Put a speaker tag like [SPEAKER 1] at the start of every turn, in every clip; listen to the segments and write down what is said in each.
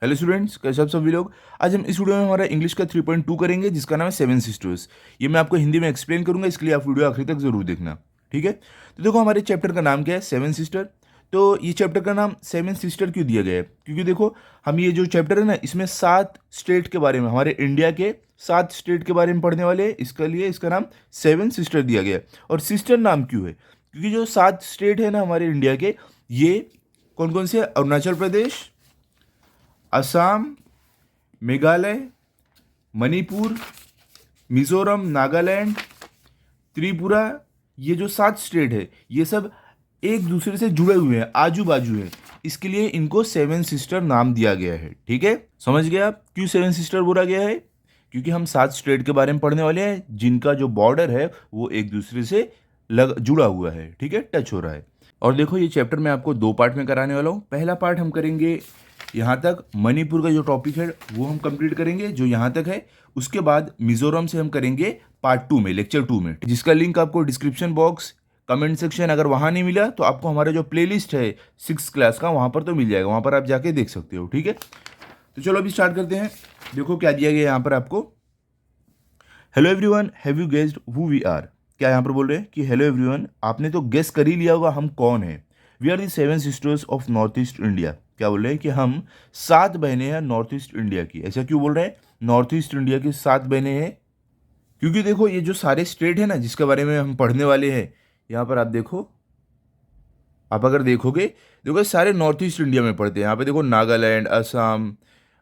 [SPEAKER 1] Hello students, कैसे आप सभी लोग। आज हम इस वीडियो में हमारा इंग्लिश का 3.2 करेंगे जिसका नाम है सेवन सिस्टर्स। ये मैं आपको हिंदी में एक्सप्लेन करूंगा, इसके लिए आप वीडियो आखिर तक जरूर देखना। ठीक है, तो देखो हमारे चैप्टर का नाम क्या है, सेवन सिस्टर। तो ये चैप्टर का नाम सेवन सिस्टर क्यों दिया गया है, क्योंकि देखो हम ये जो चैप्टर है ना, इसमें 7 स्टेट के बारे में, हमारे इंडिया के 7 स्टेट के बारे में पढ़ने वाले हैं। इसके लिए इसका नाम सेवन सिस्टर दिया गया है। और सिस्टर नाम क्यों है, क्योंकि जो 7 स्टेट है ना हमारे इंडिया के, ये कौन कौन से हैं? अरुणाचल प्रदेश, असम, मेघालय, मणिपुर, मिजोरम, नागालैंड, त्रिपुरा। ये जो 7 स्टेट है ये सब एक दूसरे से जुड़े हुए हैं, आजू बाजू हैं। इसके लिए इनको सेवन सिस्टर नाम दिया गया है। ठीक है, समझ गए आप क्यों सेवन सिस्टर बोला गया है? क्योंकि हम 7 स्टेट के बारे में पढ़ने वाले हैं जिनका जो बॉर्डर है वो एक दूसरे से जुड़ा हुआ है। ठीक है, टच हो रहा है। और देखो ये चैप्टर मैं आपको 2 पार्ट में कराने वाला हूँ। पहला पार्ट हम करेंगे यहाँ तक, मणिपुर का जो टॉपिक है वो हम कंप्लीट करेंगे जो यहाँ तक है। उसके बाद मिजोरम से हम करेंगे पार्ट 2 में, लेक्चर 2 में, जिसका लिंक आपको डिस्क्रिप्शन बॉक्स, कमेंट सेक्शन, अगर वहाँ नहीं मिला तो आपको हमारा जो प्लेलिस्ट है 6 क्लास का वहाँ पर तो मिल जाएगा, वहाँ पर आप जाके देख सकते हो। ठीक है, तो चलो अभी स्टार्ट करते हैं। देखो क्या दिया गया यहाँ पर आपको। Hello everyone, have you guessed who we are. क्या यहाँ पर बोल रहे हैं कि हेलो एवरीवन, आपने तो गेस कर ही लिया होगा हम कौन हैं। We are the seven sisters of north east India. क्या बोल रहे हैं कि हम 7 बहनें हैं नॉर्थ ईस्ट इंडिया की। ऐसा क्यों बोल रहे हैं? नॉर्थ ईस्ट इंडिया की 7 बहनें हैं क्योंकि देखो ये जो सारे स्टेट है ना जिसके बारे में हम पढ़ने वाले हैं, यहाँ पर आप देखो, आप अगर देखोगे, देखो ये सारे नॉर्थ ईस्ट इंडिया में पड़ते हैं। यहाँ पे देखो नागालैंड, असम,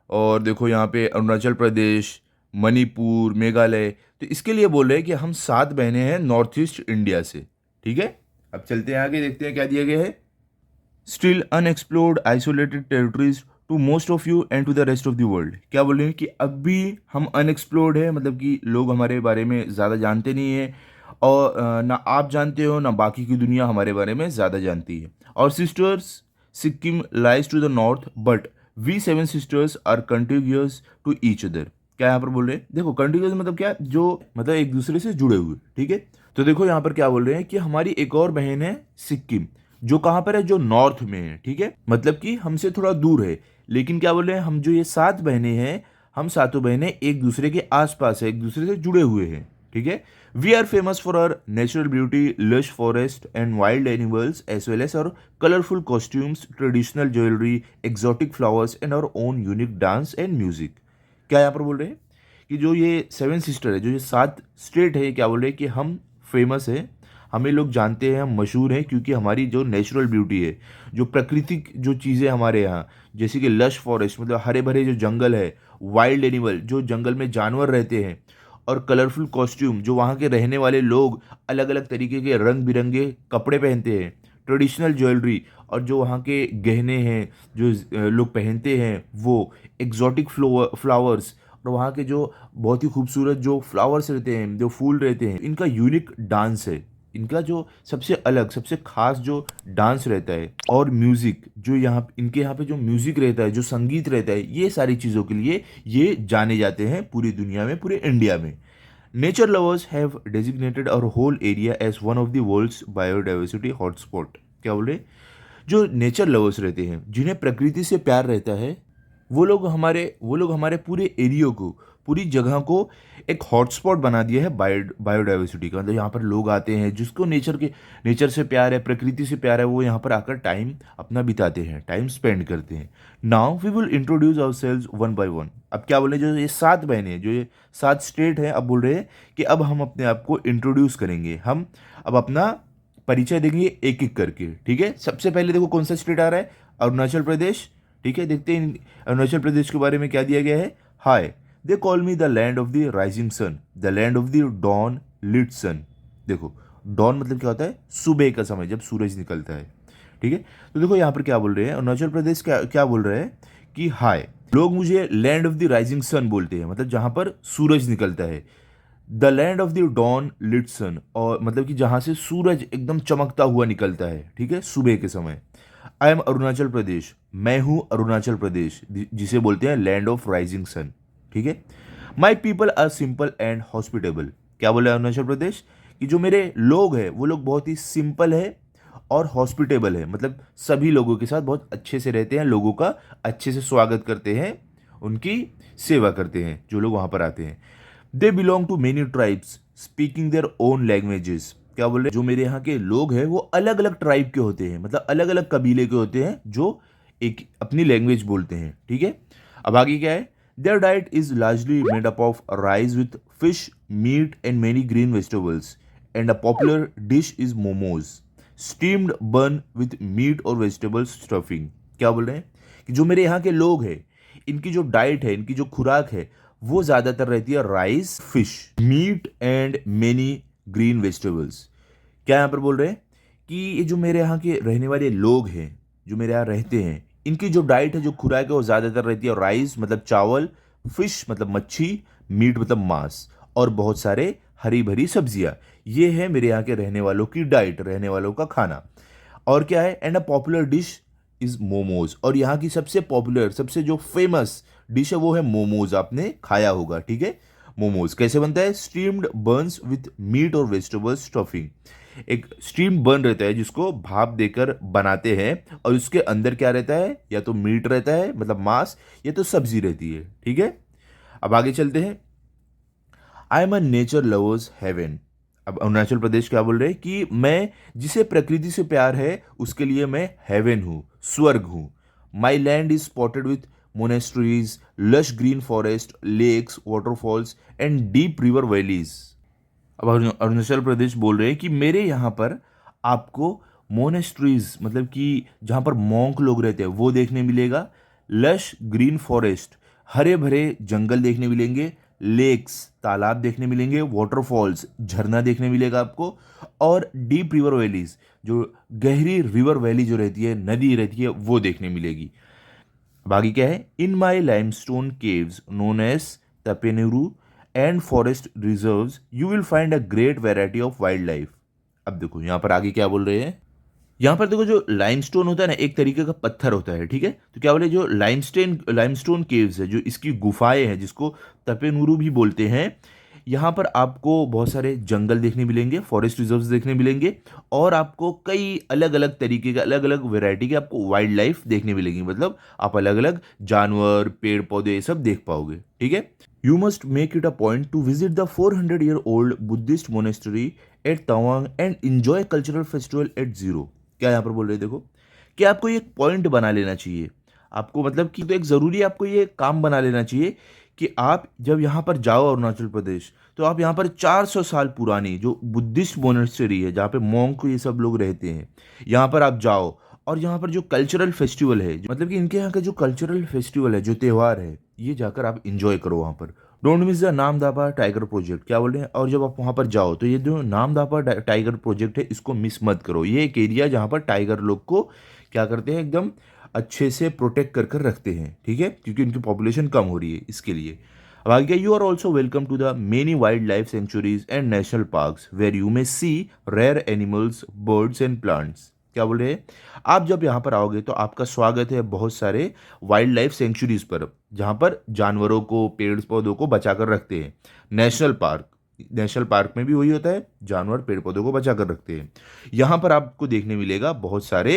[SPEAKER 1] और देखो यहाँ पे अरुणाचल प्रदेश, मणिपुर, मेघालय। तो इसके लिए बोल रहे हैं कि हम 7 बहनें हैं नॉर्थ ईस्ट इंडिया से। ठीक है, अब चलते हैं आगे, देखते हैं क्या दिया गया है। Still unexplored isolated territories to most of you and to the rest of the world. क्या बोल रहे हैं कि अब भी हम अनएक्सप्लोर्ड है, मतलब कि लोग हमारे बारे में ज़्यादा जानते नहीं है, और ना आप जानते हो ना बाकी की दुनिया हमारे बारे में ज़्यादा जानती है। और sisters, Sikkim lies to the north but we seven sisters are continuous to each other. क्या यहाँ पर बोल रहे हैं? देखो कंटिन्यूअस मतलब क्या, जो मतलब एक दूसरे से जुड़े हुए। ठीक है, तो देखो यहाँ पर क्या बोल रहे हैं कि हमारी एक और बहन है सिक्किम, जो कहाँ पर है, जो नॉर्थ में है। ठीक है, मतलब कि हमसे थोड़ा दूर है। लेकिन क्या बोल रहे हैं, हम जो ये 7 बहनें हैं, हम सातों बहनें एक दूसरे के आसपास है, एक दूसरे से जुड़े हुए हैं। ठीक है, we are famous for our natural beauty, lush forest and wild animals as well as our colourful costumes, traditional jewellery, exotic flowers and our own unique dance and music. क्या यहाँ पर बोल रहे हैं कि जो ये 7 सिस्टर है, जो ये 7 स्टेट है, क्या बोल रहे हैं कि हम फेमस है, हमें लोग जानते हैं, हम मशहूर हैं क्योंकि हमारी जो नेचुरल ब्यूटी है, जो प्राकृतिक जो चीज़ें हमारे यहाँ, जैसे कि लश फॉरेस्ट मतलब हरे भरे जो जंगल है, वाइल्ड एनिमल जो जंगल में जानवर रहते हैं, और कलरफुल कॉस्ट्यूम जो वहाँ के रहने वाले लोग अलग अलग तरीके के रंग बिरंगे कपड़े पहनते हैं, ट्रेडिशनल ज्वेलरी और जो वहाँ के गहने हैं जो लोग पहनते हैं, वो एग्जॉटिक फ्लावर्स, और वहाँ के जो बहुत ही खूबसूरत जो फ्लावर्स रहते हैं, जो फूल रहते हैं, इनका यूनिक डांस है, इनका जो सबसे अलग सबसे खास जो डांस रहता है, और म्यूज़िक जो यहाँ इनके यहाँ पे जो म्यूज़िक रहता है, जो संगीत रहता है, ये सारी चीज़ों के लिए ये जाने जाते हैं पूरी दुनिया में, पूरे इंडिया में। Nature lovers have designated our whole area as one of the world's biodiversity hotspot. क्या बोले? जो नेचर लवर्स रहते हैं, जिन्हें प्रकृति से प्यार रहता है, वो लोग हमारे पूरे एरिया को, पूरी जगह को एक हॉटस्पॉट बना दिया है बायोडाइवर्सिटी का। मतलब यहाँ पर लोग आते हैं जिसको नेचर से प्यार है, प्रकृति से प्यार है, वो यहाँ पर आकर टाइम अपना बिताते हैं, टाइम स्पेंड करते हैं। Now we will introduce our selves one by one. अब क्या बोले, जो ये 7 बहनें हैं, जो ये 7 स्टेट हैं, अब बोल रहे हैं कि अब हम अपने आप को इंट्रोड्यूस करेंगे, हम अब अपना परिचय देंगे एक एक करके। ठीक है, सबसे पहले देखो कौन सा स्टेट आ रहा है, अरुणाचल प्रदेश। ठीक है, देखते हैं अरुणाचल प्रदेश के बारे में क्या दिया गया है। Hi, they call me the land of the rising sun, the land of the dawn lit sun. देखो डॉन मतलब क्या होता है, सुबह का समय जब सूरज निकलता है। ठीक है, तो देखो यहाँ पर क्या बोल रहे हैं, अरुणाचल प्रदेश क्या क्या बोल रहे हैं कि हाय, लोग मुझे land of the rising sun बोलते हैं, मतलब जहाँ पर सूरज निकलता है। The land of the dawn lit sun, और मतलब कि जहाँ से सूरज एकदम चमकता हुआ निकलता है। ठीक है, सुबह के समय। आई एम अरुणाचल प्रदेश, मैं हूँ अरुणाचल प्रदेश, जिसे बोलते हैं लैंड ऑफ राइजिंग सन। ठीक है, my people are simple and hospitable. क्या बोले अरुणाचल प्रदेश कि जो मेरे लोग हैं वो लोग बहुत ही सिंपल है और हॉस्पिटेबल है, मतलब सभी लोगों के साथ बहुत अच्छे से रहते हैं, लोगों का अच्छे से स्वागत करते हैं, उनकी सेवा करते हैं जो लोग वहाँ पर आते हैं। They belong to many tribes speaking their own languages. क्या बोल रहे हैं, जो मेरे यहाँ के लोग हैं वो अलग अलग ट्राइब के होते हैं, मतलब अलग अलग कबीले के होते हैं जो एक अपनी लैंग्वेज बोलते हैं, ठीक है। अब आगे क्या है, their diet is largely made up of rice with fish, meat and many green vegetables and a popular dish is momos steamed bun with meat or vegetables stuffing. क्या बोल रहे हैं कि जो मेरे यहाँ के लोग हैं इनकी जो डाइट है, इनकी जो खुराक है वो ज़्यादातर रहती है rice, fish, meat and many green vegetables. क्या यहाँ पर बोल रहे हैं कि ये जो मेरे यहाँ के रहने वाले लोग हैं, जो मेरे यहाँ रहते हैं, इनकी जो डाइट है, जो खुराक है वो ज़्यादातर रहती है राइस मतलब चावल, फिश मतलब मच्छी, मीट मतलब मांस और बहुत सारे हरी भरी सब्जियाँ। ये है मेरे यहाँ के रहने वालों की डाइट, रहने वालों का खाना। और क्या है, and a popular dish is momos, और यहाँ की सबसे पॉपुलर, सबसे जो फेमस डिश है वो है मोमोज। आपने खाया होगा, ठीक है। मोमोज कैसे बनता है, स्टीम्ड बर्न्स विथ मीट और वेजिटेबल स्टफिंग। एक स्टीम बर्न रहता है जिसको भाप देकर बनाते हैं और उसके अंदर क्या रहता है, या तो मीट रहता है मतलब मांस, या तो सब्जी रहती है, ठीक है। अब आगे चलते हैं। I am a nature lovers heaven. अब अरुणाचल प्रदेश क्या बोल रहे हैं कि मैं, जिसे प्रकृति से प्यार है उसके लिए मैं हेवन हूँ, स्वर्ग हूँ। My land is spotted with monasteries, lush green forest, lakes, waterfalls and deep river valleys. अब अरुणाचल प्रदेश बोल रहे हैं कि मेरे यहाँ पर आपको मोनेस्ट्रीज मतलब कि जहाँ पर मॉन्क लोग रहते हैं वो देखने मिलेगा, लश ग्रीन फॉरेस्ट हरे भरे जंगल देखने मिलेंगे, लेक्स तालाब देखने मिलेंगे, वाटरफॉल्स झरना देखने मिलेगा आपको, और डीप रिवर वैलीज जो गहरी रिवर वैली जो रहती है, नदी रहती है, वो देखने मिलेगी। बाकी क्या है, in my limestone caves known as तपेनेरू and forest reserves you will find a great variety of wildlife. अब देखो यहाँ पर आगे क्या बोल रहे हैं, यहाँ पर देखो जो लाइमस्टोन होता है ना, एक तरीके का पत्थर होता है, ठीक है। तो क्या बोले, जो लाइमस्टोन केव्स है, जो इसकी गुफाएं हैं जिसको तपेनुरू भी बोलते हैं, यहाँ पर आपको बहुत सारे जंगल देखने मिलेंगे, फॉरेस्ट रिजर्व्स देखने मिलेंगे, और आपको कई अलग अलग तरीके के, अलग अलग वेराइटी के आपको वाइल्ड लाइफ देखने मिलेंगी, मतलब आप अलग अलग जानवर, पेड़ पौधे ये सब देख पाओगे, ठीक है। You must make it a point to visit the 400 year old Buddhist monastery at Tawang and enjoy cultural festival at Ziro. क्या यहाँ पर बोल रहे हैं, देखो कि आपको ये एक पॉइंट बना लेना चाहिए, आपको मतलब कि तो एक ज़रूरी आपको ये काम बना लेना चाहिए कि आप जब यहाँ पर जाओ अरुणाचल प्रदेश, तो आप यहाँ पर 400 साल पुरानी जो बुद्धिस्ट मोनेस्ट्री है जहाँ पे मॉन्क ये सब लोग रहते हैं, यहाँ पर आप जाओ, और यहाँ पर जो कल्चरल फेस्टिवल है, मतलब कि इनके यहाँ का जो कल्चरल फेस्टिवल है, जो त्यौहार है, ये जाकर आप इंजॉय करो वहाँ पर। डोंट मिस द नाम दापा टाइगर प्रोजेक्ट। क्या बोल रहे हैं, और जब आप वहाँ पर जाओ तो ये जो नाम दापा टाइगर प्रोजेक्ट है इसको मिस मत करो। ये एक एरिया जहाँ पर टाइगर लोग को क्या करते हैं, एकदम अच्छे से प्रोटेक्ट कर कर रखते हैं, ठीक है, क्योंकि उनकी पॉपुलेशन कम हो रही है इसके लिए। अब आगे, you are also welcome to the many wildlife sanctuaries and national parks where you may see rare animals, birds and plants. क्या बोल रहे हैं, आप जब यहाँ पर आओगे तो आपका स्वागत है बहुत सारे वाइल्ड लाइफ सेंचुरीज पर, जहाँ पर जानवरों को, पेड़ पौधों को बचा कर रखते हैं। नेशनल पार्क, नेशनल पार्क में भी वही होता है, जानवर पेड़ पौधों को बचा कर रखते हैं। यहाँ पर आपको देखने मिलेगा बहुत सारे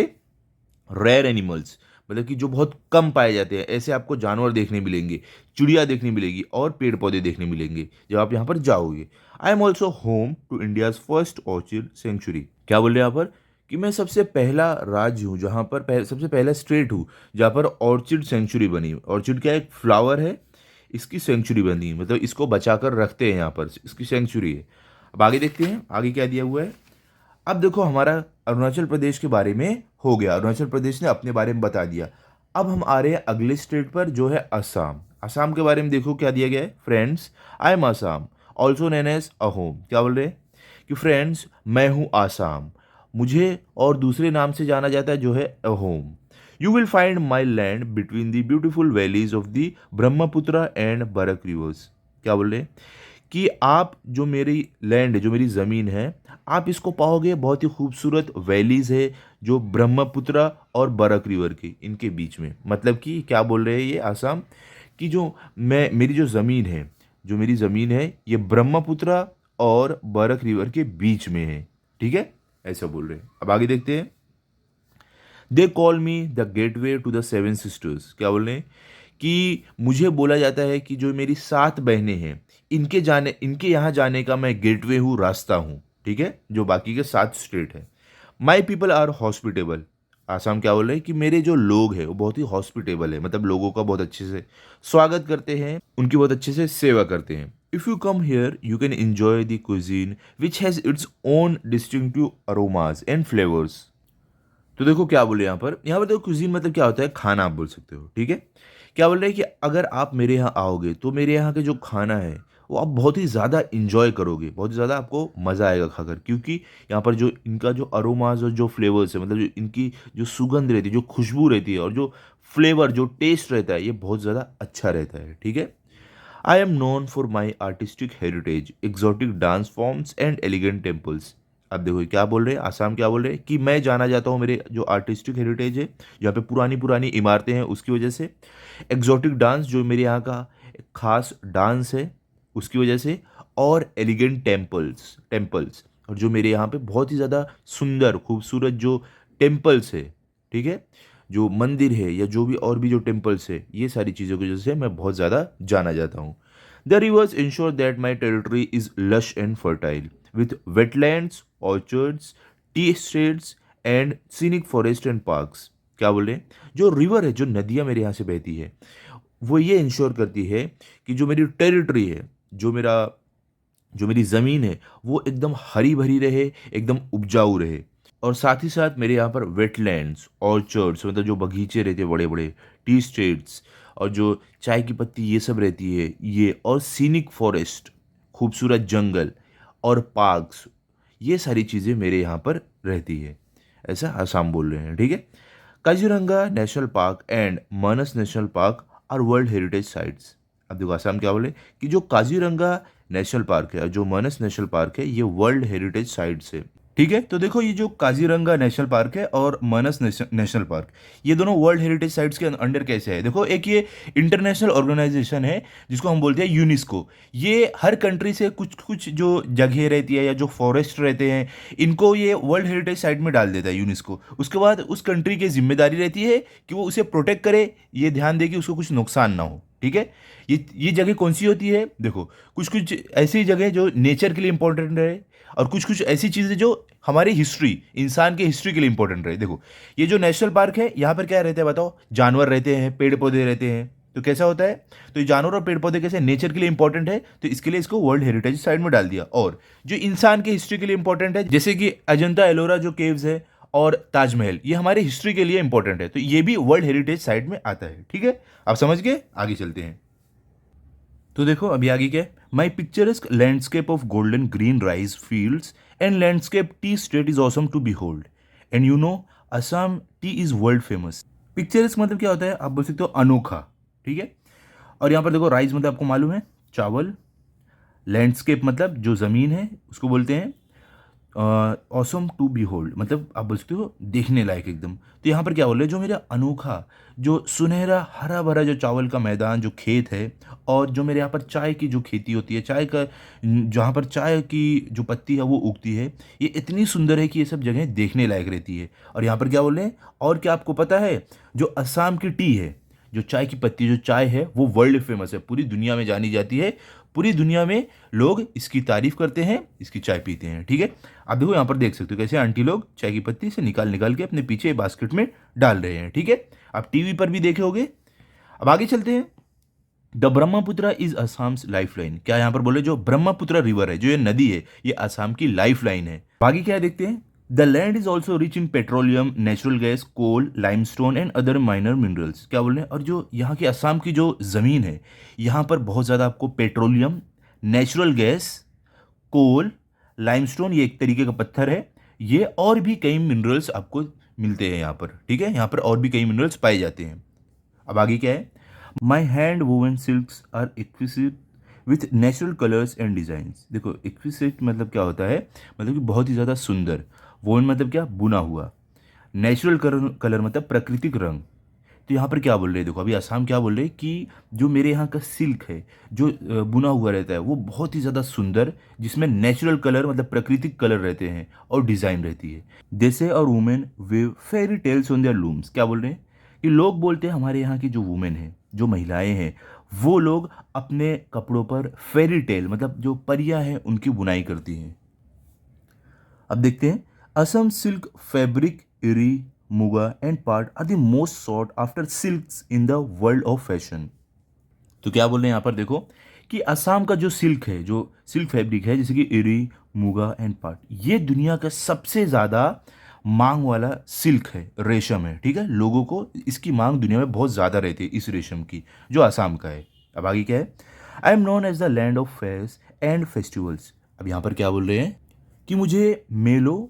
[SPEAKER 1] रेयर एनिमल्स, मतलब कि जो बहुत कम पाए जाते हैं, ऐसे आपको जानवर देखने मिलेंगे, चिड़िया देखने मिलेगी और पेड़ पौधे देखने मिलेंगे जब आप यहाँ पर जाओगे। I am also home to India's first orchid sanctuary. क्या बोल रहे हैं यहाँ पर कि मैं सबसे पहला राज्य हूँ जहाँ पर सबसे पहला स्टेट हूँ जहाँ पर ऑर्चिड सेंचुरी बनी। ऑर्चिड क्या, एक फ्लावर है, इसकी सेंचुरी बनी, मतलब इसको बचा कर रखते हैं यहाँ पर, इसकी सेंचुरी है। अब आगे देखते हैं आगे क्या दिया हुआ है। अब देखो हमारा अरुणाचल प्रदेश के बारे में हो गया, अरुणाचल प्रदेश ने अपने बारे में बता दिया। अब हम आ रहे हैं अगले स्टेट पर जो है असम। असम के बारे में देखो क्या दिया गया है, friends I am Assam also known as Ahom. क्या बोल रहे हैं कि फ्रेंड्स मैं हूँ आसाम, मुझे और दूसरे नाम से जाना जाता है जो है Ahom. You will find my land between the beautiful valleys of the Brahmaputra and Barak reverse. क्या बोल रहे हैं कि आप जो मेरी लैंड है, जो मेरी ज़मीन है, आप इसको पाओगे बहुत ही खूबसूरत वैलीज़ है जो ब्रह्मपुत्र और बरक रिवर की इनके बीच में। मतलब कि क्या बोल रहे हैं ये आसाम कि जो मैं, मेरी जो ज़मीन है, जो मेरी ज़मीन है ये ब्रह्मपुत्र और बरक रिवर के बीच में है, ठीक है, ऐसा बोल रहे हैं। अब आगे देखते हैं। They call me the gateway to the seven sisters. क्या बोल रहे हैं कि मुझे बोला जाता है कि जो मेरी 7 बहनें हैं, इनके यहाँ जाने का मैं गेटवे हूँ, रास्ता हूँ, ठीक है, जो बाकी के 7 स्टेट है। My people are hospitable. Assam क्या बोल रहे हैं कि मेरे जो लोग हैं वो बहुत ही हॉस्पिटेबल है, मतलब लोगों का बहुत अच्छे से स्वागत करते हैं, उनकी बहुत अच्छे से सेवा करते हैं। If you come here you can enjoy the cuisine which has its own distinctive aromas and flavours. तो देखो क्या बोले यहाँ पर देखो कुजीन मतलब क्या होता है, खाना आप बोल सकते हो, ठीक है। क्या बोल रहे हैं कि अगर आप मेरे यहाँ आओगे तो मेरे यहाँ के जो खाना है वो आप बहुत ही ज़्यादा इंजॉय करोगे, बहुत ही ज़्यादा आपको मज़ा आएगा खाकर, क्योंकि यहाँ पर जो इनका जो अरोमाज और जो फ्लेवर्स है, मतलब जो इनकी जो सुगंध रहती है, जो खुशबू रहती है और जो फ्लेवर जो टेस्ट रहता है, ये बहुत ज़्यादा अच्छा रहता है, ठीक है। I am known for my artistic heritage, exotic dance forms and elegant temples. अब देखो क्या बोल रहे हैं, आसाम क्या बोल रहे हैं कि मैं जाना जाता हूँ मेरे जो आर्टिस्टिक हेरिटेज है, जहाँ पे पुरानी पुरानी इमारतें हैं उसकी वजह से, एक्जॉटिक डांस जो मेरे यहाँ का एक खास डांस है उसकी वजह से, और एलिगेंट टेम्पल्स और जो मेरे यहाँ पे बहुत ही ज़्यादा सुंदर खूबसूरत जो टेम्पल्स है, ठीक है, जो मंदिर है या जो भी और भी जो टेम्पल्स है, ये सारी चीज़ों की वजह से मैं बहुत ज़्यादा जाना जाता हूँ। The reverse ensure that my territory is lush and fertile with wetlands, orchards, T estates and scenic forest and parks. क्या बोल रहे हैं, जो रिवर है, जो नदियाँ मेरे यहाँ से बहती है, वो ये इंश्योर करती है कि जो मेरी टेरिटरी है, जो मेरी ज़मीन है, वो एकदम हरी भरी रहे, एकदम उपजाऊ रहे। और साथ ही साथ मेरे यहाँ पर वेटलैंड्स, ऑर्चर्ड्स मतलब जो बगीचे रहते हैं बड़े बड़े, टी स्टेट्स और जो चाय की पत्ती ये सब रहती है ये, और सीनिक फॉरेस्ट खूबसूरत जंगल और पार्क्स, ये सारी चीज़ें मेरे यहाँ पर रहती है, ऐसा आसाम बोल रहे हैं, ठीक है। Kaziranga national park and Manas national park are world heritage sites. अब देखो आसाम क्या बोले कि जो काजीरंगा नेशनल पार्क है और जो मानस नेशनल पार्क है ये वर्ल्ड हेरिटेज साइट्स है, ठीक है। तो देखो ये जो काजीरंगा नेशनल पार्क है और मानस नेशनल पार्क, ये दोनों वर्ल्ड हेरिटेज साइट्स के अंडर कैसे है। देखो एक ये इंटरनेशनल ऑर्गेनाइजेशन है जिसको हम बोलते हैं यूनेस्को। ये हर कंट्री से कुछ कुछ जो जगह रहती है या जो फॉरेस्ट रहते हैं, इनको ये वर्ल्ड हेरिटेज साइट में डाल देता है यूनेस्को। उसके बाद उस कंट्री की जिम्मेदारी रहती है कि वो उसे प्रोटेक्ट करे, ये ध्यान दे कि उसको कुछ नुकसान ना हो, ठीक है। ये जगह कौन सी होती है, देखो कुछ कुछ ऐसी जगह जो नेचर के लिए इंपॉर्टेंट है और कुछ कुछ ऐसी चीज़ें जो हमारी हिस्ट्री, इंसान के हिस्ट्री के लिए इंपॉर्टेंट रहे। देखो ये जो नेशनल पार्क है, यहाँ पर क्या रहता है बताओ, जानवर रहते हैं, पेड़ पौधे रहते हैं, तो कैसा होता है, तो ये जानवर और पेड़ पौधे कैसे नेचर के लिए इंपॉर्टेंट है, तो इसके लिए इसको वर्ल्ड हेरिटेज साइट में डाल दिया। और जो इंसान की हिस्ट्री के लिए इंपॉर्टेंट है, जैसे कि अजंता एलोरा जो केव्स है और ताजमहल, ये हमारी हिस्ट्री के लिए इंपॉर्टेंट है, तो ये भी वर्ल्ड हेरिटेज साइट में आता है, ठीक है। आप समझ गए, आगे चलते हैं। तो देखो अभी आगे क्या है, my picturesque landscape of golden green rice fields and landscape tea estate is awesome to behold and you know Assam tea is world famous. Picturesque मतलब क्या होता है, आप बोल सकते हो अनोखा, ठीक है। और यहाँ पर देखो राइस मतलब आपको मालूम है चावल, लैंडस्केप मतलब जो ज़मीन है उसको बोलते हैं ऑसम टू बी होल्ड, मतलब आप बोल सकते हो देखने लायक एकदम। तो यहाँ पर क्या बोल रहे हैं, जो मेरा अनोखा जो सुनहरा हरा भरा जो चावल का मैदान जो खेत है, और जो मेरे यहाँ पर चाय की जो खेती होती है, चाय का जहाँ पर चाय की जो पत्ती है वो उगती है, ये इतनी सुंदर है कि ये सब जगह देखने लायक रहती है। और यहाँ पर क्या बोल रहे हैं, और क्या आपको पता है, जो असम की टी है, जो चाय की पत्ती जो चाय है वो वर्ल्ड फेमस है, पूरी दुनिया में जानी जाती है, पूरी दुनिया में लोग इसकी तारीफ करते हैं, इसकी चाय पीते हैं, ठीक है। आप देखो यहाँ पर देख सकते हो कैसे आंटी लोग चाय की पत्ती से निकाल निकाल के अपने पीछे बास्केट में डाल रहे हैं, ठीक है। आप टीवी पर भी देखे होंगे। अब आगे चलते हैं। The Brahmaputra is Assam's life line. क्या यहाँ पर बोले, जो ब्रह्मपुत्र रिवर है, जो ये नदी है, ये असम की लाइफ लाइन है। आगे क्या देखते हैं, the land is also rich in petroleum, natural gas, coal, limestone and other minor minerals. क्या बोल रहे हैं, और जो यहाँ की असम की जो ज़मीन है, यहाँ पर बहुत ज़्यादा आपको petroleum, natural gas, coal, limestone ये एक तरीके का पत्थर है, ये और भी कई मिनरल्स आपको मिलते हैं यहाँ पर, ठीक है। यहाँ पर और भी कई मिनरल्स पाए जाते हैं। अब आगे क्या है, my hand woven silks are exquisite with natural colours and designs. देखो एक्विसिट मतलब क्या होता है, मतलब कि बहुत ही ज़्यादा सुंदर, वोवन मतलब क्या, बुना हुआ, नेचुरल कलर मतलब प्राकृतिक रंग, तो यहाँ पर क्या बोल रहे हैं, देखो अभी असम क्या बोल रहे हैं कि जो मेरे यहाँ का सिल्क है जो बुना हुआ रहता है वो बहुत ही ज़्यादा सुंदर, जिसमें नेचुरल कलर मतलब प्राकृतिक कलर रहते हैं और डिज़ाइन रहती है। जैसे और women weave fairy tales on their looms, क्या बोल रहे हैं कि लोग बोलते हैं हमारे यहाँ की जो वुमेन है, जो महिलाएं हैं, वो लोग अपने कपड़ों पर फेरी टेल मतलब जो परियां हैं उनकी बुनाई करती हैं। अब देखते हैं, Assam silk fabric eri muga and pat are the most sought after silks in the world of fashion. तो क्या बोल रहे हैं यहाँ पर देखो कि असम का जो सिल्क है, जो सिल्क फैब्रिक है जैसे कि इरी मुगा एंड पार्ट, ये दुनिया का सबसे ज़्यादा मांग वाला सिल्क है, रेशम है, ठीक है। लोगों को इसकी मांग दुनिया में बहुत ज़्यादा रहती है इस रेशम की जो असम का है। अब आगे क्या है, I am known as the land of fairs and festivals. अब यहाँ पर क्या बोल रहे हैं कि मुझे मेलों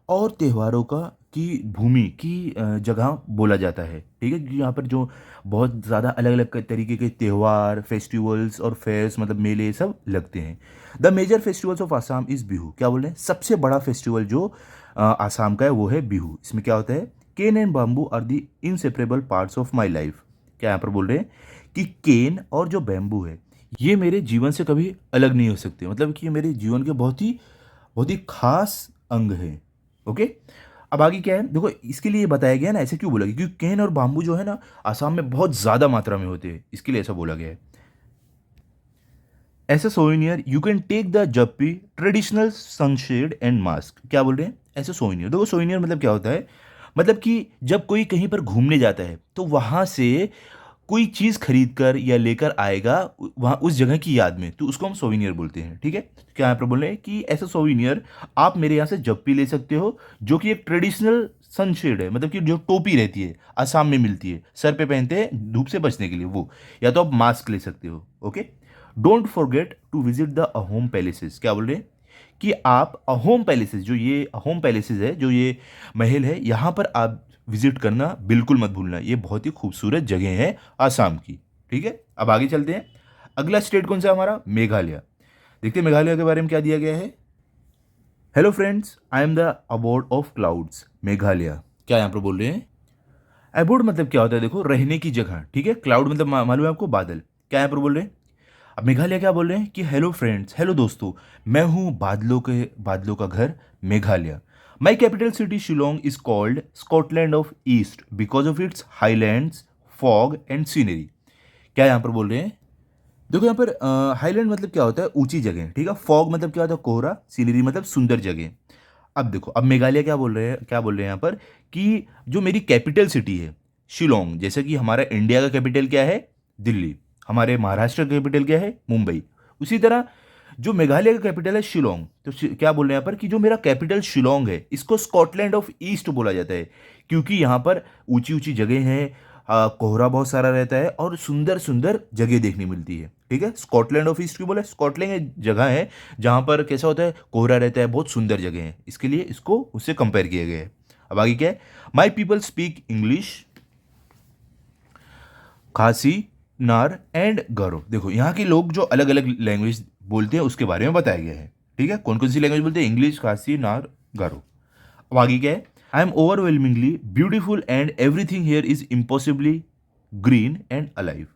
[SPEAKER 1] और त्योहारों का की भूमि की जगह बोला जाता है, ठीक है, क्योंकि यहाँ पर जो बहुत ज़्यादा अलग अलग तरीके के त्यौहार, फेस्टिवल्स और फेयर्स मतलब मेले सब लगते हैं। The major festivals of Assam is Bihu, क्या बोल रहे हैं, सबसे बड़ा फेस्टिवल जो आसाम का है वो है बिहू। इसमें क्या होता है, cane and bamboo are the inseparable parts of my life. क्या यहाँ पर बोल रहे हैं कि केन और जो बैम्बू है ये मेरे जीवन से कभी अलग नहीं हो सकते, मतलब कि ये मेरे जीवन के बहुत ही खास अंग है। ओके, अब आगे क्या है देखो, इसके लिए बताया गया ना, ऐसे क्यों बोला गया, क्योंकि केन और बाम्बू जो है ना आसाम में बहुत ज़्यादा मात्रा में होते हैं, इसके लिए ऐसा बोला गया है। As a souvenir you can take the japi traditional sunshade and mask. क्या बोल रहे हैं, एज अ सोवेनियर, देखो सोवेनियर मतलब क्या होता है, मतलब कि जब कोई कहीं पर घूमने जाता है तो वहाँ से कोई चीज़ खरीद कर या लेकर आएगा वहाँ उस जगह की याद में, तो उसको हम सोविनियर बोलते हैं, ठीक है। तो क्या यहाँ पर बोल रहे हैं कि ऐसा सोविनियर आप मेरे यहाँ से जब भी ले सकते हो, जो कि एक ट्रेडिशनल सनशेड है, मतलब कि जो टोपी रहती है असम में मिलती है, सर पे पहनते हैं धूप से बचने के लिए वो, या तो आप मास्क ले सकते हो। Okay, don't forget to visit the Ahom palaces. क्या बोल रहे हैं कि आप अहोम पैलेसेस, जो ये अहोम पैलेसेस है, जो ये महल है, यहाँ पर आप विजिट करना बिल्कुल मत भूलना, ये बहुत ही खूबसूरत जगह है आसाम की, ठीक है। अब आगे चलते हैं, अगला स्टेट कौन सा है हमारा, मेघालय। देखते हैं मेघालय के बारे में क्या दिया गया है। Hello friends, I am the abode of clouds Meghalaya. क्या यहाँ पर बोल रहे हैं, अबोर्ड मतलब क्या होता है, देखो रहने की जगह, ठीक है। क्लाउड मतलब मालूम है आपको, बादल। क्या यहाँ पर बोल रहे हैं, अब मेघालय क्या बोल रहे हैं कि हेलो फ्रेंड्स, हेलो दोस्तों, मैं हूँ बादलों का घर Meghalaya. My capital city Shillong is called Scotland of east because of its highlands, fog and scenery. क्या यहाँ पर बोल रहे हैं, देखो यहाँ पर हाईलैंड मतलब क्या होता है, ऊंची जगह, ठीक है। फॉग मतलब क्या होता है, कोहरा। सीनरी मतलब सुंदर जगह। अब देखो, अब मेघालय क्या बोल रहे हैं यहाँ पर कि जो मेरी कैपिटल सिटी है शिलोंग, जैसे कि हमारा इंडिया का कैपिटल क्या है, दिल्ली, हमारे महाराष्ट्र का कैपिटल क्या है, मुंबई, उसी तरह जो मेघालय का कैपिटल है शिलोंग। तो क्या बोल रहे हैं यहाँ पर कि जो मेरा कैपिटल शिलोंग है इसको स्कॉटलैंड ऑफ ईस्ट बोला जाता है, क्योंकि यहाँ पर ऊंची ऊंची जगह हैं, कोहरा बहुत सारा रहता है और सुंदर सुंदर जगह देखने मिलती है, ठीक है। स्कॉटलैंड ऑफ ईस्ट क्यों बोला, स्कॉटलैंड एक जगह है जहाँ पर कैसा होता है, कोहरा रहता है, बहुत सुंदर जगह है, इसके लिए इसको उससे कंपेयर किया गया है। अब आगे क्या है, माई पीपल स्पीक इंग्लिश, खासी, नार एंड गारो। देखो यहाँ के लोग जो अलग अलग लैंग्वेज बोलते हैं उसके बारे में बताया गया है, ठीक है। कौन कौन सी लैंग्वेज बोलते हैं, इंग्लिश, खासी, नार, गारो। अब आगे क्या है, I M overwhelmingly beautiful and everything here is impossibly green and alive.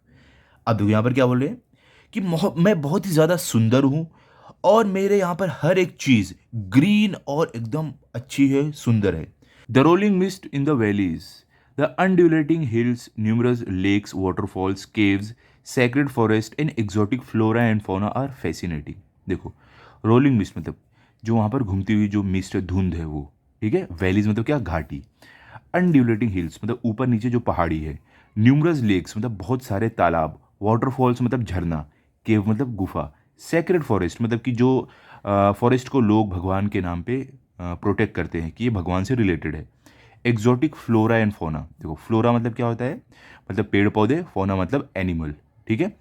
[SPEAKER 1] अब देखो यहाँ पर क्या बोल रहे हैं कि मैं बहुत ही ज़्यादा सुंदर हूँ और मेरे यहाँ पर हर एक चीज़ ग्रीन और एकदम अच्छी है, सुंदर है। The rolling mist in the valleys, the undulating hills, numerous lakes, waterfalls, caves, sacred forest and exotic flora and fauna are fascinating. देखो, रोलिंग मिस्ट मतलब जो वहाँ पर घूमती हुई जो मिस्ट धुंध है वो, ठीक है। वैलीज मतलब क्या, घाटी। अनड्यूलेटिंग हिल्स मतलब ऊपर नीचे जो पहाड़ी है। न्यूमरस लेक्स मतलब बहुत सारे तालाब। वाटरफॉल्स मतलब झरना। केव मतलब गुफा। सेक्रेड फॉरेस्ट मतलब कि जो फॉरेस्ट को लोग भगवान के नाम पे प्रोटेक्ट करते हैं कि ये भगवान से रिलेटेड है। एक्जोटिक फ्लोरा एंड फोना, देखो फ्लोरा मतलब क्या होता है, मतलब पेड़ पौधे, फोना मतलब एनिमल, ठीक है।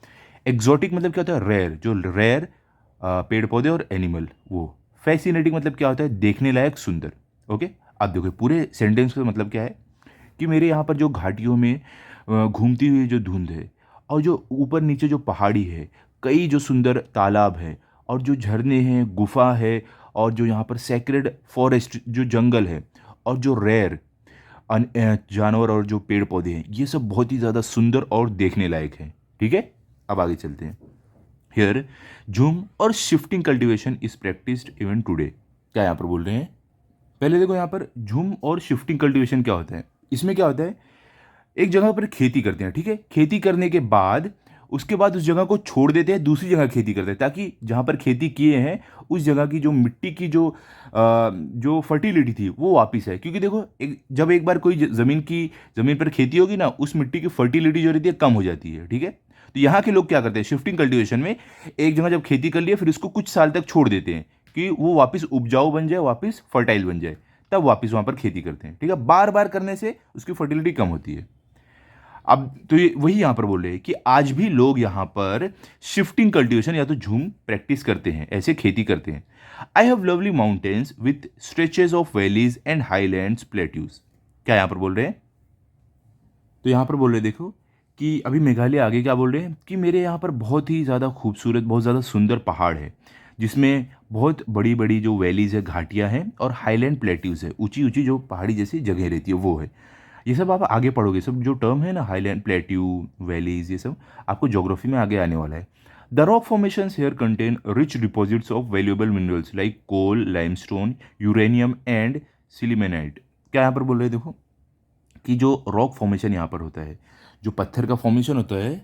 [SPEAKER 1] एक्जोटिक मतलब क्या होता है, रेयर, जो रेयर पेड़ पौधे और एनिमल वो। फैसिनेटिंग मतलब क्या होता है, देखने लायक, सुंदर। ओके, अब देखो पूरे सेंटेंस का मतलब क्या है कि मेरे यहाँ पर जो घाटियों में घूमती हुई जो धुंध है और जो ऊपर नीचे जो पहाड़ी है, कई जो सुंदर तालाब है और जो झरने हैं, गुफा है, और जो यहाँ पर सेक्रेड फॉरेस्ट जो जंगल है, और जो रेयर जानवर और जो पेड़ पौधे हैं ये सब बहुत ही ज़्यादा सुंदर और देखने लायक हैं। ठीक है, अब आगे चलते हैं। हियर झूम और shifting cultivation is practised even today. क्या यहाँ पर बोल रहे हैं? पहले देखो यहाँ पर झूम और शिफ्टिंग कल्टीवेशन क्या होता है। इसमें क्या होता है, एक जगह पर खेती करते हैं, ठीक है, खेती करने के बाद उसके बाद उस जगह को छोड़ देते हैं, दूसरी जगह खेती करते हैं, ताकि जहाँ पर खेती किए हैं उस जगह की जो मिट्टी की जो फर्टिलिटी थी वो वापस है। क्योंकि देखो जब एक बार कोई ज़मीन पर खेती होगी ना, उस मिट्टी की फर्टिलिटी जो रहती है कम हो जाती है। ठीक है, तो यहाँ के लोग क्या करते हैं, शिफ्टिंग कल्टीवेशन में एक जगह जब खेती कर लिया फिर उसको कुछ साल तक छोड़ देते हैं कि वो वापस उपजाऊ बन जाए, वापस फर्टाइल बन जाए, तब वापस वहाँ पर खेती करते हैं। ठीक है, बार बार करने से उसकी फर्टिलिटी कम होती है। अब तो ये वही यहाँ पर बोल रहे हैं कि आज भी लोग यहाँ पर शिफ्टिंग कल्टीवेशन या तो झूम प्रैक्टिस करते हैं, ऐसे खेती करते हैं। I have lovely mountains with stretches of valleys and highlands plateaus. क्या यहाँ पर बोल रहे हैं? तो यहाँ पर बोल रहे हैं देखो कि अभी मेघालय आगे क्या बोल रहे हैं कि मेरे यहाँ पर बहुत ही ज़्यादा खूबसूरत, बहुत ज़्यादा सुंदर पहाड़ है, जिसमें बहुत बड़ी बड़ी जो वैलीज है, घाटियाँ हैं, और हाईलैंड प्लेट्यूज है, ऊंची ऊंची जो पहाड़ी जैसी जगह रहती है वो है। ये सब आप आगे पढ़ोगे, सब जो टर्म है ना, हाईलैंड, प्लेट्यू, वैलीज, ये सब आपको ज्योग्राफी में आगे आने वाला है। The rock formations here contain rich deposits of valuable minerals like coal, limestone, uranium and sillimanite. क्या यहाँ पर बोल रहे हैं देखो कि जो रॉक फॉर्मेशन यहाँ पर होता है, जो पत्थर का फॉर्मेशन होता है,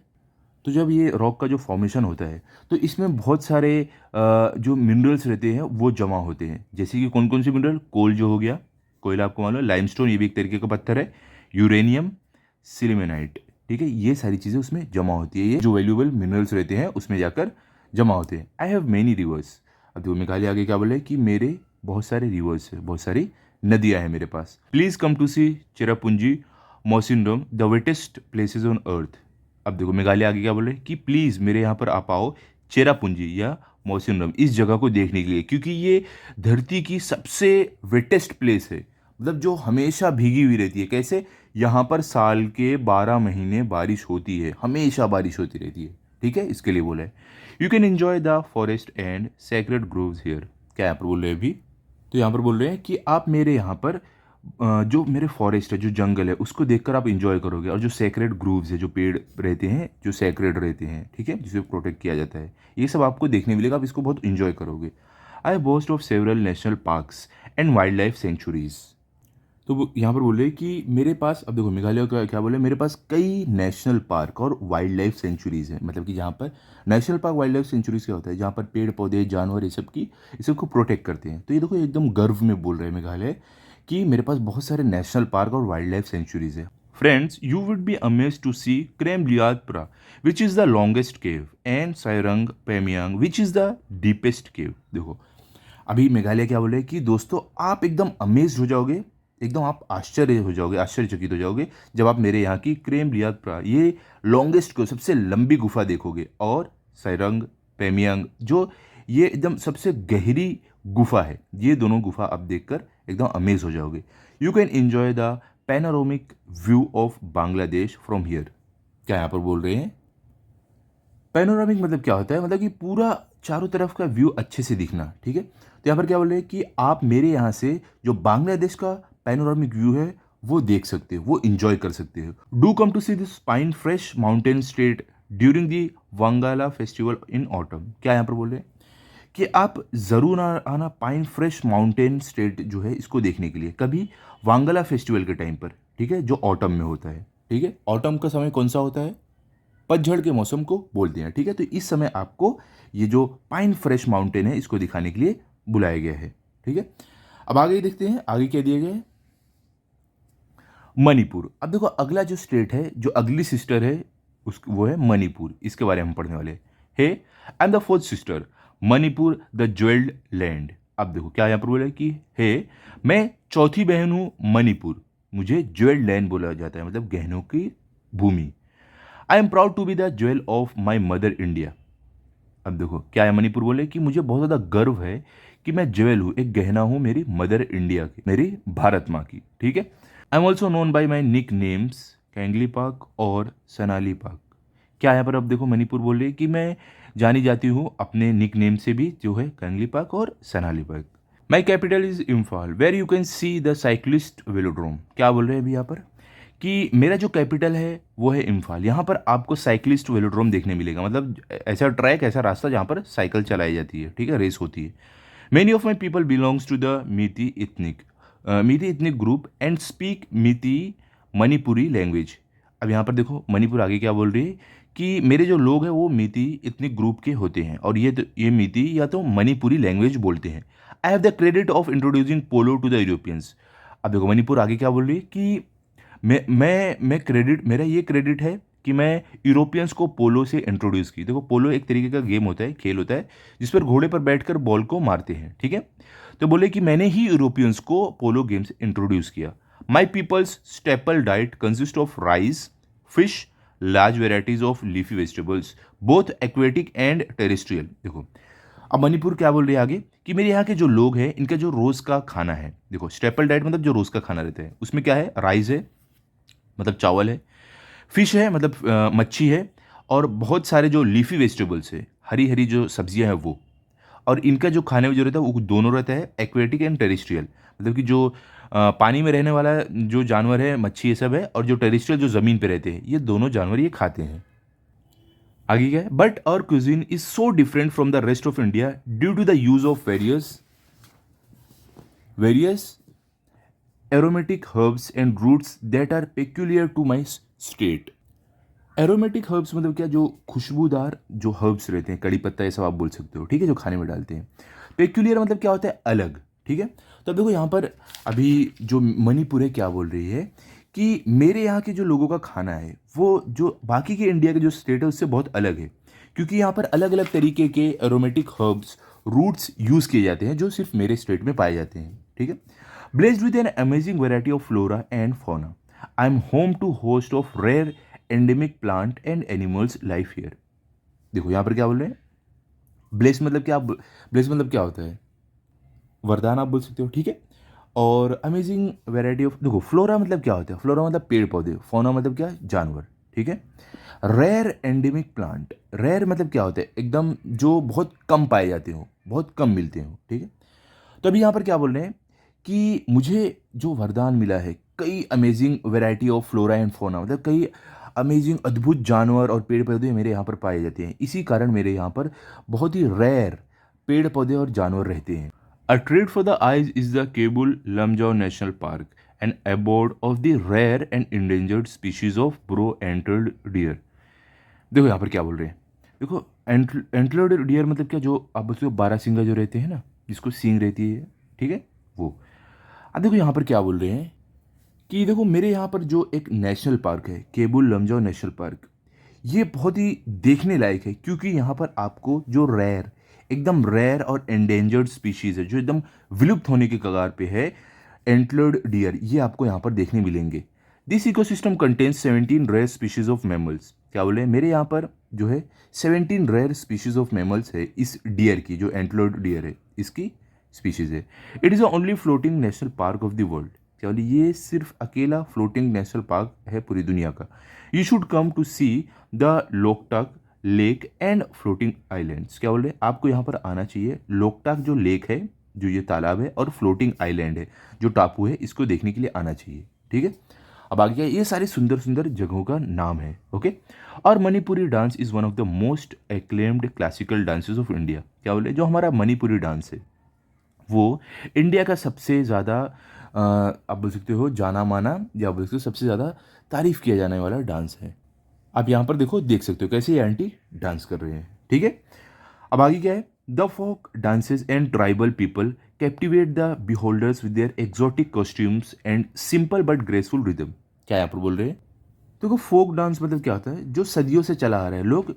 [SPEAKER 1] तो जब ये रॉक का जो फॉर्मेशन होता है तो इसमें बहुत सारे जो मिनरल्स रहते हैं वो जमा होते हैं। जैसे कि कौन कौन से मिनरल? कोल जो हो गया, कोयला आपको मालूम है, लाइमस्टोन ये भी एक तरीके का पत्थर है, यूरेनियम, सिलिमेनाइट। ठीक है, ये सारी चीज़ें उसमें जमा होती है, ये जो वैल्यूएबल मिनरल्स रहते हैं उसमें जाकर जमा होते हैं। I have many reverse. अब देखो मेघालय आगे क्या बोले कि मेरे बहुत सारे रिवर्स है, बहुत सारी नदियाँ हैं मेरे पास। Please come to see Cherrapunji Mawsynram, the wettest places on earth. अब देखो मेघालय आगे क्या बोल रहे हैं कि प्लीज़ मेरे यहाँ पर आप आओ, चेरापुंजी या मौसिनरम, इस जगह को देखने के लिए, क्योंकि ये धरती की सबसे वेटेस्ट प्लेस है, मतलब जो हमेशा भीगी हुई रहती है। कैसे? यहाँ पर साल के 12 महीने बारिश होती है, हमेशा बारिश होती रहती है। ठीक है, इसके लिए बोला है। You can enjoy the forest and sacred groves here. क्या यहाँ पर बोल रहे हैं अभी? तो यहाँ पर बोल रहे हैं कि आप मेरे यहाँ पर जो मेरे फॉरेस्ट है, जो जंगल है, उसको देखकर आप इंजॉय करोगे, और जो सेक्रेड ग्रूव्स है, जो पेड़ रहते हैं, जो सेक्रेड रहते हैं, ठीक है, जिसे प्रोटेक्ट किया जाता है, ये सब आपको देखने मिलेगा, आप इसको बहुत इंजॉय करोगे। I boast of several national parks and wildlife sanctuaries. तो वो यहाँ पर बोल रहे हैं कि मेरे पास, अब देखो मेघालय का क्या बोले, मेरे पास कई नेशनल पार्क और वाइल्ड लाइफ सेंचुरीज हैं। मतलब कि जहाँ पर national park, wild life sanctuaries क्या होता है, जहाँ पर पेड़ पौधे, जानवर, ये सब को प्रोटेक्ट करते हैं। तो ये देखो एकदम गर्व में बोल रहे हैं मेघालय कि मेरे पास बहुत सारे नेशनल पार्क और वाइल्ड लाइफ सेंचुरीज है। Friends, you would be amazed to see Krem Liat Prah which is the longest cave, and Synrang Pamiang which is the deepest cave. देखो अभी मेघालय क्या बोले कि दोस्तों आप एकदम अमेज्ड हो जाओगे, एकदम आप आश्चर्य हो जाओगे, आश्चर्यचकित हो जाओगे जब आप मेरे यहाँ की क्रेम लियादपुरा, ये लॉन्गेस्ट को, सबसे लंबी गुफा देखोगे, और सायरंग पेमियांग जो ये एकदम सबसे गहरी गुफा है, ये दोनों गुफा आप देखकर एकदम अमेज हो जाओगे। You can enjoy the panoramic view of Bangladesh from here. क्या यहाँ पर बोल रहे हैं? पैनोरामिक मतलब क्या होता है? मतलब कि पूरा चारों तरफ का व्यू अच्छे से दिखना। ठीक है, तो यहाँ पर क्या बोल रहे हैं कि आप मेरे यहाँ से जो बांग्लादेश का पैनोरामिक व्यू है वो देख सकते हो, वो इंजॉय कर सकते हो। Do come to see this pine fresh mountain state during the Wangala festival in autumn. क्या यहाँ पर बोल रहे हैं कि आप ज़रूर आना पाइन फ्रेश माउंटेन स्टेट जो है इसको देखने के लिए, कभी वांगला फेस्टिवल के टाइम पर। ठीक है, जो ऑटम में होता है। ठीक है, ऑटम का समय कौन सा होता है? पतझड़ के मौसम को बोलते हैं। ठीक है, तो इस समय आपको ये जो पाइन फ्रेश माउंटेन है इसको दिखाने के लिए बुलाया गया है। ठीक है, अब आगे देखते हैं, आगे क्या दिया गया है? मणिपुर। अब देखो अगला जो स्टेट है, जो अगली सिस्टर है उस वो है मणिपुर, इसके बारे में हम पढ़ने वाले हैं। Hey I am the fourth sister Manipur the jewelled land. अब देखो क्या यहाँ पर बोला है कि हे मैं चौथी बहन हूँ मणिपुर, मुझे ज्वेल्ड लैंड बोला जाता है, मतलब गहनों की भूमि। I am proud to be the jewel of my mother India. अब देखो क्या है, मणिपुर बोले कि मुझे बहुत ज़्यादा गर्व है कि मैं ज्वेल हूँ, एक गहना हूँ मेरी मदर इंडिया की, मेरी भारत माँ की। ठीक है, I am also known by my nick names Kangleipak और सनाली पाक। क्या यहाँ पर अब देखो मणिपुर बोल रही है कि मैं जानी जाती हूँ अपने निक नेम से भी, जो है कैंगली पाक और सनाली पाक। My capital is Imphal where you can see the cyclist velodrome. क्या बोल रहे हैं अभी यहाँ पर कि मेरा जो कैपिटल है वो है इम्फाल, यहाँ पर आपको साइक्लिस्ट वेलोड्रोम देखने मिलेगा, मतलब ऐसा ट्रैक, ऐसा रास्ता जहाँ पर साइकिल चलाई जाती है, ठीक है, रेस होती है। Many of my people belongs to the Meitei ethnic group and speak Meitei Manipuri language. अब यहाँ पर देखो मणिपुर आगे क्या बोल रही है कि मेरे जो लोग हैं वो मीती इथनिक ग्रुप के होते हैं और ये मीती या तो मणिपुरी लैंग्वेज बोलते हैं। I have the credit of introducing polo to the Europeans. अब देखो मणिपुर आगे क्या बोल रही है कि मैं क्रेडिट, मेरा ये क्रेडिट है कि मैं यूरोपियंस को पोलो से इंट्रोड्यूस की। देखो पोलो एक तरीके का गेम होता है, खेल होता है, जिस पर घोड़े पर बैठकर बॉल को मारते हैं, ठीक है। तो बोले कि मैंने ही यूरोपियंस को पोलो गेम्स इंट्रोड्यूस किया। My people's staple diet consist of rice, fish, large varieties of leafy vegetables both aquatic and terrestrial. देखो अब मणिपुर क्या बोल रही है आगे कि मेरे यहाँ के जो लोग हैं इनका जो रोज़ का खाना है, देखो स्टेपल डाइट मतलब जो रोज़ का खाना रहता है, उसमें क्या है, राइस है मतलब चावल है, फिश है मतलब मच्छी है, और बहुत सारे जो लीफी वेजिटेबल्स है, हरी हरी जो सब्जियां हैं वो। और इनका जो खाने में जो रहता है वो दोनों रहता है, एक्वेटिक एंड टेरेस्ट्रियल, मतलब कि जो पानी में रहने वाला जो जानवर है, मच्छी ये सब है, और जो टेरेस्ट्रियल जो ज़मीन पे रहते हैं, ये दोनों जानवर ये खाते हैं। आगे क्या है, but our cuisine is so different from the rest of India due to the use of various aromatic herbs and roots that are peculiar to my state. Aromatic herbs मतलब क्या, जो खुशबूदार जो हर्ब्स रहते हैं, कड़ी पत्ता ये सब आप बोल सकते हो, ठीक है, जो खाने में डालते हैं। पेक्यूलियर मतलब क्या होता है, अलग, ठीक है। तो अब देखो यहाँ पर अभी जो मणिपुर है क्या बोल रही है कि मेरे यहाँ के जो लोगों का खाना है वो जो बाकी के इंडिया के जो स्टेट है उससे बहुत अलग है, क्योंकि यहाँ पर अलग अलग तरीके के एरोमेटिक हर्ब्स रूट्स यूज़ किए जाते हैं जो सिर्फ मेरे स्टेट में पाए जाते हैं, ठीक है। Blessed with an amazing variety of flora and fauna, I am home to host of rare endemic plant and animals life here. देखो यहाँ पर क्या बोल रहे हैं, ब्लेस मतलब क्या, ब्लेस मतलब क्या होता है, वरदान आप बोल सकते हो, ठीक है। और अमेजिंग वेराइटी ऑफ, देखो फ्लोरा मतलब क्या होता है, फ्लोरा मतलब पेड़ पौधे, फौना मतलब क्या, जानवर, ठीक है। रेयर एंडेमिक प्लांट, रेयर मतलब क्या होता है, एकदम जो बहुत कम पाए जाते हो, बहुत कम मिलते हो, ठीक है। तो अभी यहाँ पर क्या बोल रहे हैं कि मुझे जो वरदान मिला है, कई amazing variety of flora and fauna, मतलब कई अमेजिंग अद्भुत जानवर और पेड़ पौधे मेरे यहाँ पर पाए जाते हैं, इसी कारण मेरे यहाँ पर बहुत ही रेयर पेड़ पौधे और जानवर रहते हैं। A treat for the eyes is the Keibul Lamjao national park and abode of the rare and endangered species of brow antlered deer. देखो यहाँ पर क्या बोल रहे हैं, देखो एंटल्ड डियर मतलब क्या, जो आप बोलते हो बारहसिंगा जो रहते हैं ना, जिसको सींग रहती है, ठीक है, वो। अब देखो यहाँ पर क्या बोल रहे हैं कि देखो मेरे यहाँ पर जो एक नेशनल पार्क है, केबुल लमजाओ नेशनल पार्क, ये बहुत ही देखने लायक है, क्योंकि यहाँ पर आपको जो रेयर, एकदम रेयर और एंडेंजर्ड स्पीशीज़ है, जो एकदम विलुप्त होने के कगार पे है, एंटलर्ड डियर, ये आपको यहाँ पर देखने मिलेंगे। This ecosystem contains 17 rare species of mammals. क्या बोले, मेरे यहाँ पर जो है 17 रेयर स्पीशीज ऑफ मैमल्स है, इस डियर की, जो एंटलर्ड डियर है इसकी स्पीशीज़ है। It is the only floating national park of the world. क्या बोले, ये सिर्फ अकेला फ्लोटिंग नेशनल पार्क है पूरी दुनिया का। You should come to see the Loktak lake and floating islands. क्या बोल रहे हैं, आपको यहाँ पर आना चाहिए। लोकटाक जो लेक है, जो ये तालाब है, और फ्लोटिंग आइलैंड है जो टापू है, इसको देखने के लिए आना चाहिए, ठीक है। अब आगे क्या, ये सारे सुंदर सुंदर जगहों का नाम है, ओके। और Manipuri dance is one of the most acclaimed classical dances of India. क्या बोले, जो हमारा मणिपुरी डांस है वो इंडिया का सबसे ज़्यादा आप बोल सकते हो जाना माना, या बोल सकते हो सबसे ज़्यादा तारीफ किया जाने वाला डांस है। आप यहाँ पर देखो, देख सकते हो कैसे ये आंटी डांस कर रहे हैं, ठीक है। अब आगे क्या है, the folk dances and tribal people captivate the beholders with their exotic costumes and simple but graceful rhythm. क्या यहाँ पर बोल रहे हैं, देखो फोक डांस मतलब क्या होता है, जो सदियों से चला आ रहा है, लोग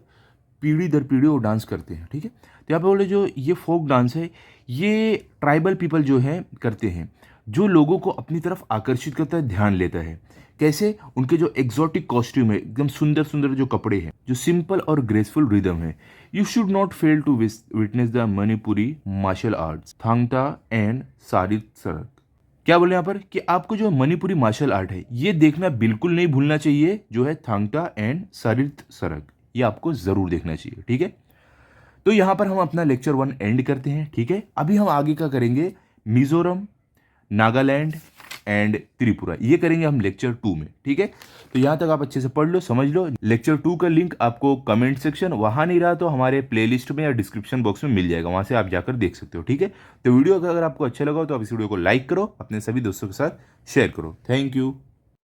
[SPEAKER 1] पीढ़ी दर पीढ़ी वो डांस करते हैं, ठीक है। तो यहाँ पे बोले जो ये फोक डांस है, ये ट्राइबल पीपल जो है करते हैं, जो लोगों को अपनी तरफ आकर्षित करता है, ध्यान लेता है। कैसे, उनके जो एग्जॉटिक कॉस्ट्यूम है, एकदम सुंदर सुंदर जो कपड़े हैं, जो सिंपल और ग्रेसफुल रिदम है। You should not fail to witness the Manipuri martial arts Thangta and Sarit Sarak. क्या बोले यहाँ पर कि आपको जो मणिपुरी मार्शल आर्ट है ये देखना बिल्कुल नहीं भूलना चाहिए, जो है थांगटा एंड सारित सरक, ये आपको ज़रूर देखना चाहिए, ठीक है। तो यहाँ पर हम अपना लेक्चर 1 एंड करते हैं, ठीक है। अभी हम आगे का करेंगे मिजोरम, नागालैंड एंड त्रिपुरा। ये करेंगे हम लेक्चर 2 में, ठीक है। तो यहाँ तक आप अच्छे से पढ़ लो, समझ लो। लेक्चर 2 का लिंक आपको कमेंट सेक्शन, वहाँ नहीं रहा तो हमारे प्लेलिस्ट में या डिस्क्रिप्शन बॉक्स में मिल जाएगा, वहाँ से आप जाकर देख सकते हो, ठीक है। तो वीडियो अगर आपको अच्छा लगा हो तो आप इस वीडियो को लाइक करो, अपने सभी दोस्तों के साथ शेयर करो। Thank you.